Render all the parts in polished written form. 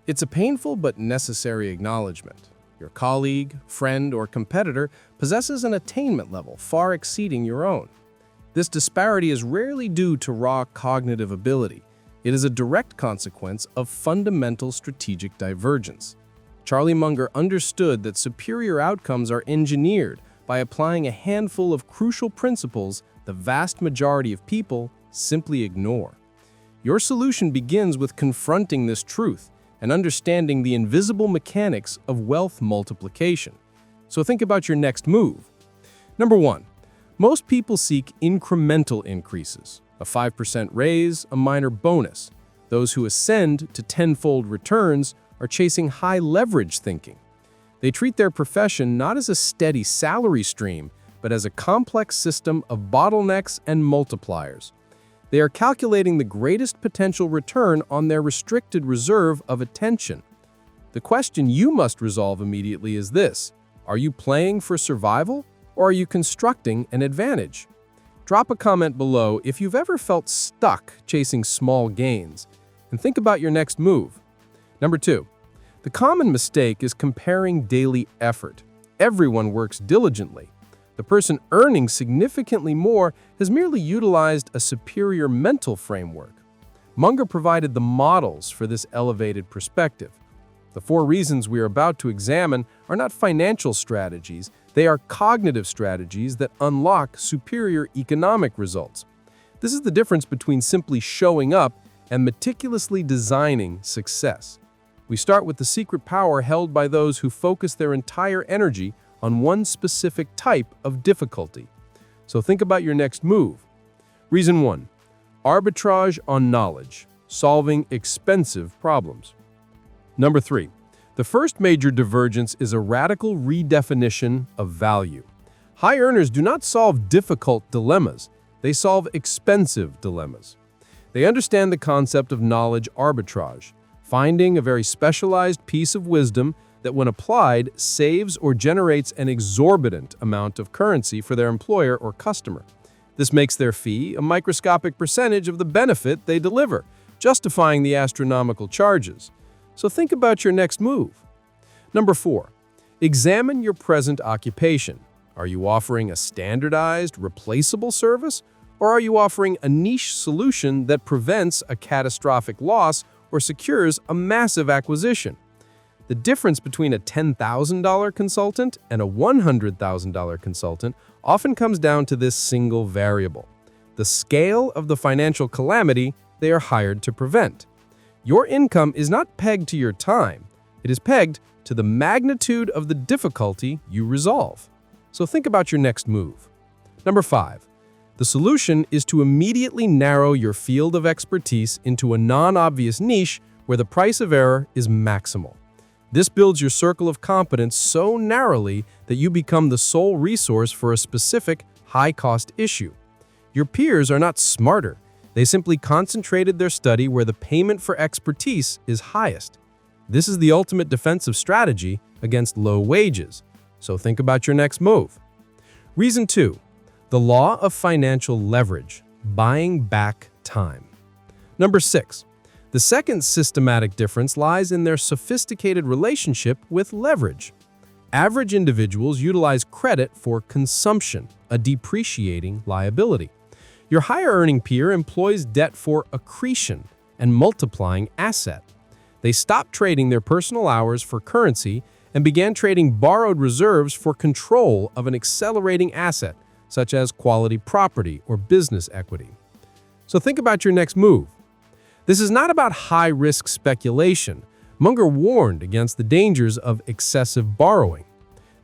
It's a painful but necessary acknowledgement. Your colleague, friend, or competitor possesses an attainment level far exceeding your own. This disparity is rarely due to raw cognitive ability. It is a direct consequence of fundamental strategic divergence. Charlie Munger understood that superior outcomes are engineered by applying a handful of crucial principles the vast majority of people simply ignore. Your solution begins with confronting this truth and understanding the invisible mechanics of wealth multiplication. So think about your next move. Number 1. Most people seek incremental increases, a 5% raise, a minor bonus. Those who ascend to tenfold returns are chasing high leverage thinking. They treat their profession not as a steady salary stream, but as a complex system of bottlenecks and multipliers. They are calculating the greatest potential return on their restricted reserve of attention. The question you must resolve immediately is this: are you playing for survival, or are you constructing an advantage? Drop a comment below if you've ever felt stuck chasing small gains, and think about your next move. Number 2. The common mistake is comparing daily effort. Everyone works diligently. The person earning significantly more has merely utilized a superior mental framework. Munger provided the models for this elevated perspective. The 4 reasons we are about to examine are not financial strategies, they are cognitive strategies that unlock superior economic results. This is the difference between simply showing up and meticulously designing success. We start with the secret power held by those who focus their entire energy on one specific type of difficulty. So think about your next move. Reason 1. Arbitrage on knowledge, solving expensive problems. Number 3. The first major divergence is a radical redefinition of value. High earners do not solve difficult dilemmas, they solve expensive dilemmas. They understand the concept of knowledge arbitrage, finding a very specialized piece of wisdom that when applied saves or generates an exorbitant amount of currency for their employer or customer. This makes their fee a microscopic percentage of the benefit they deliver, justifying the astronomical charges. So think about your next move. Number 4. Examine your present occupation. Are you offering a standardized, replaceable service, or are you offering a niche solution that prevents a catastrophic loss or secures a massive acquisition? The difference between a $10,000 consultant and a $100,000 consultant often comes down to this single variable: the scale of the financial calamity they are hired to prevent. Your income is not pegged to your time, it is pegged to the magnitude of the difficulty you resolve. So think about your next move. Number 5. The solution is to immediately narrow your field of expertise into a non-obvious niche where the price of error is maximal. This builds your circle of competence so narrowly that you become the sole resource for a specific, high-cost issue. Your peers are not smarter. They simply concentrated their study where the payment for expertise is highest. This is the ultimate defensive strategy against low wages. So think about your next move. Reason 2. The law of financial leverage, buying back time. Number 6. The second systematic difference lies in their sophisticated relationship with leverage. Average individuals utilize credit for consumption, a depreciating liability. Your higher-earning peer employs debt for accretion and multiplying asset. They stopped trading their personal hours for currency and began trading borrowed reserves for control of an accelerating asset, such as quality property or business equity. So think about your next move. This is not about high-risk speculation. Munger warned against the dangers of excessive borrowing.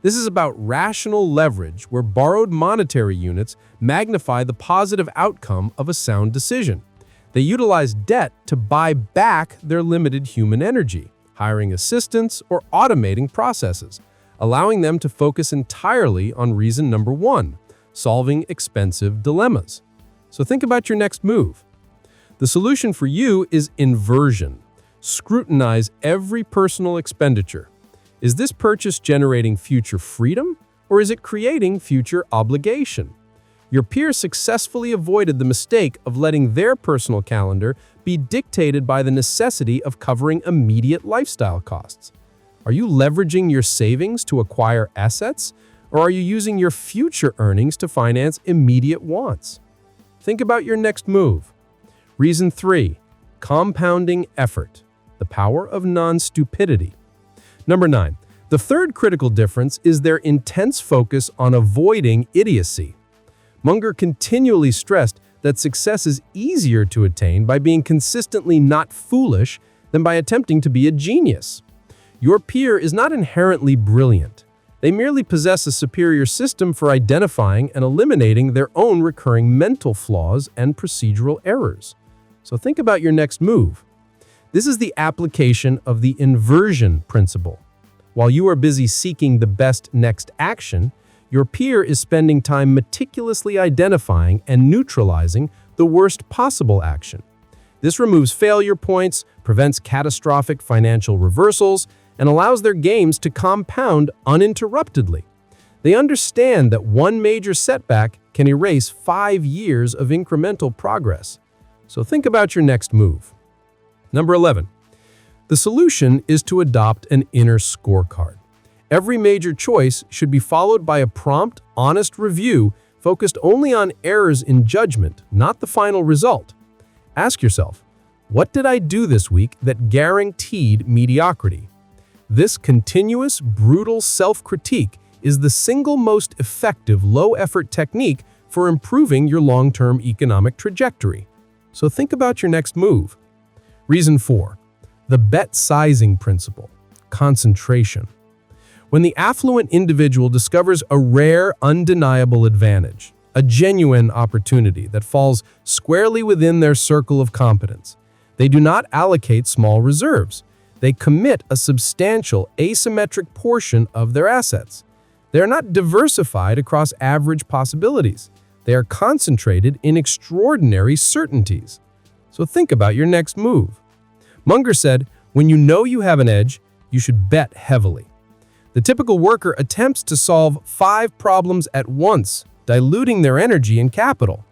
This is about rational leverage where borrowed monetary units magnify the positive outcome of a sound decision. They utilize debt to buy back their limited human energy, hiring assistants or automating processes, allowing them to focus entirely on reason number 1, solving expensive dilemmas. So think about your next move. The solution for you is inversion. Scrutinize every personal expenditure. Is this purchase generating future freedom, or is it creating future obligation? Your peer successfully avoided the mistake of letting their personal calendar be dictated by the necessity of covering immediate lifestyle costs. Are you leveraging your savings to acquire assets, or are you using your future earnings to finance immediate wants? Think about your next move. Reason 3. Compounding effort. The power of non-stupidity. Number 9. The third critical difference is their intense focus on avoiding idiocy. Munger continually stressed that success is easier to attain by being consistently not foolish than by attempting to be a genius. Your peer is not inherently brilliant. They merely possess a superior system for identifying and eliminating their own recurring mental flaws and procedural errors. So think about your next move. This is the application of the inversion principle. While you are busy seeking the best next action, your peer is spending time meticulously identifying and neutralizing the worst possible action. This removes failure points, prevents catastrophic financial reversals, and allows their gains to compound uninterruptedly. They understand that one major setback can erase 5 years of incremental progress. So think about your next move. Number 11. The solution is to adopt an inner scorecard. Every major choice should be followed by a prompt, honest review focused only on errors in judgment, not the final result. Ask yourself, what did I do this week that guaranteed mediocrity? This continuous, brutal self-critique is the single most effective low-effort technique for improving your long-term economic trajectory. So think about your next move. Reason 4. The bet sizing principle. Concentration. When the affluent individual discovers a rare, undeniable advantage, a genuine opportunity that falls squarely within their circle of competence, they do not allocate small reserves. They commit a substantial, asymmetric portion of their assets. They are not diversified across average possibilities. They are concentrated in extraordinary certainties. So think about your next move. Munger said, when you know you have an edge, you should bet heavily. The typical worker attempts to solve 5 problems at once, diluting their energy and capital.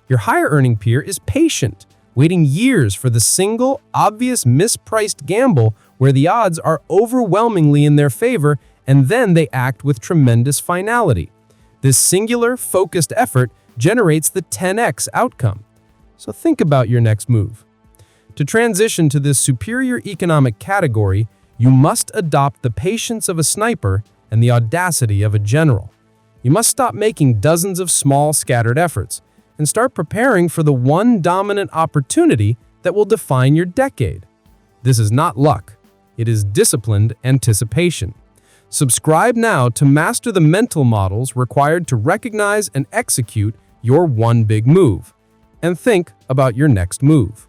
Your higher-earning peer is patient, waiting years for the single, obvious mispriced gamble where the odds are overwhelmingly in their favor, and then they act with tremendous finality. This singular, focused effort generates the 10x outcome. So think about your next move. To transition to this superior economic category, you must adopt the patience of a sniper and the audacity of a general. You must stop making dozens of small, scattered efforts and start preparing for the one dominant opportunity that will define your decade. This is not luck. It is disciplined anticipation. Subscribe now to master the mental models required to recognize and execute your one big move. And think about your next move.